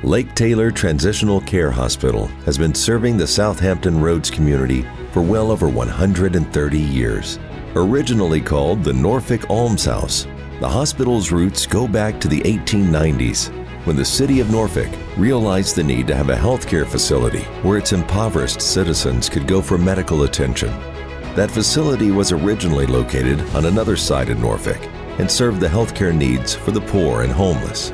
Lake Taylor Transitional Care Hospital has been serving the Southampton Roads community for well over 130 years. Originally called the Norfolk Alms House, the hospital's roots go back to the 1890s, when the city of Norfolk realized the need to have a healthcare facility where its impoverished citizens could go for medical attention. That facility was originally located on another side of Norfolk and served the healthcare needs for the poor and homeless.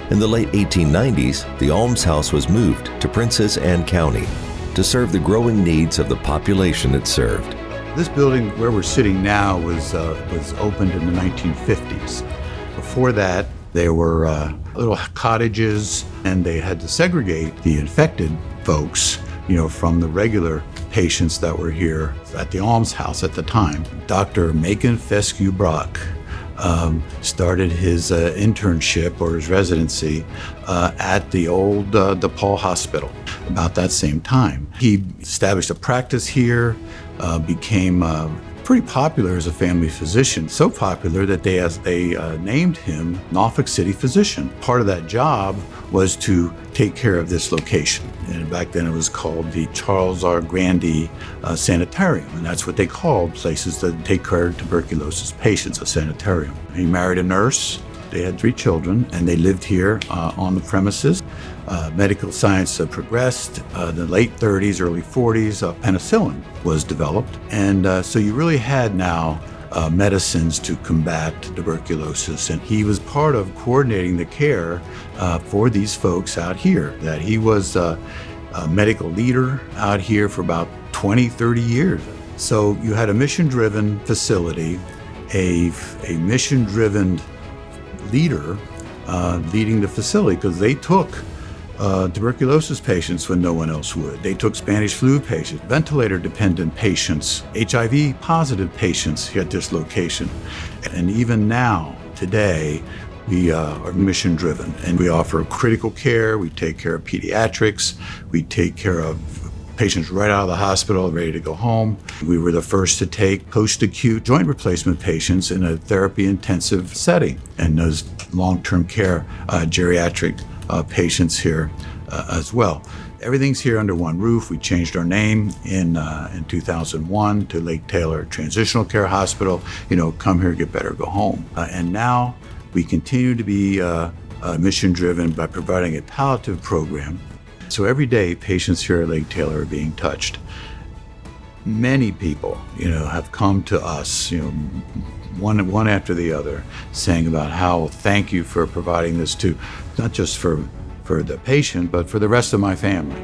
In the late 1890s, the Alms House was moved to Princess Anne County to serve the growing needs of the population it served. This building where we're sitting now was opened in the 1950s. Before that, there were little cottages, and they had to segregate the infected folks, from the regular patients that were here at the Alms House at the time. Dr. Macon Fescue Brock started his internship or his residency at the old DePaul Hospital about that same time. He established a practice here, became pretty popular as a family physician, so popular that they named him Norfolk City Physician. Part of that job was to take care of this location. And back then it was called the Charles R. Grandy Sanitarium, and that's what they called places that take care of tuberculosis patients, a sanitarium. He married a nurse. They had 3 children, and they lived here on the premises. Medical science progressed. In the late 30s, early 40s, penicillin was developed. And so you really had now medicines to combat tuberculosis. And he was part of coordinating the care for these folks out here. That he was a medical leader out here for about 20, 30 years. So you had a mission-driven facility, a mission-driven leader leading the facility, because they took tuberculosis patients when no one else would. They took Spanish flu patients, ventilator-dependent patients, HIV-positive patients at this location. And even now, today, we are mission-driven, and we offer critical care. We take care of pediatrics. We take care of patients right out of the hospital, ready to go home. We were the first to take post-acute joint replacement patients in a therapy-intensive setting, and those long-term care geriatric patients here as well. Everything's here under one roof. We changed our name in 2001 to Lake Taylor Transitional Care Hospital. Come here, get better, go home. And now we continue to be mission-driven by providing a palliative program. So every day, patients here at Lake Taylor are being touched. Many people, have come to us, one after the other, saying about how thank you for providing this to, not just for the patient, but for the rest of my family.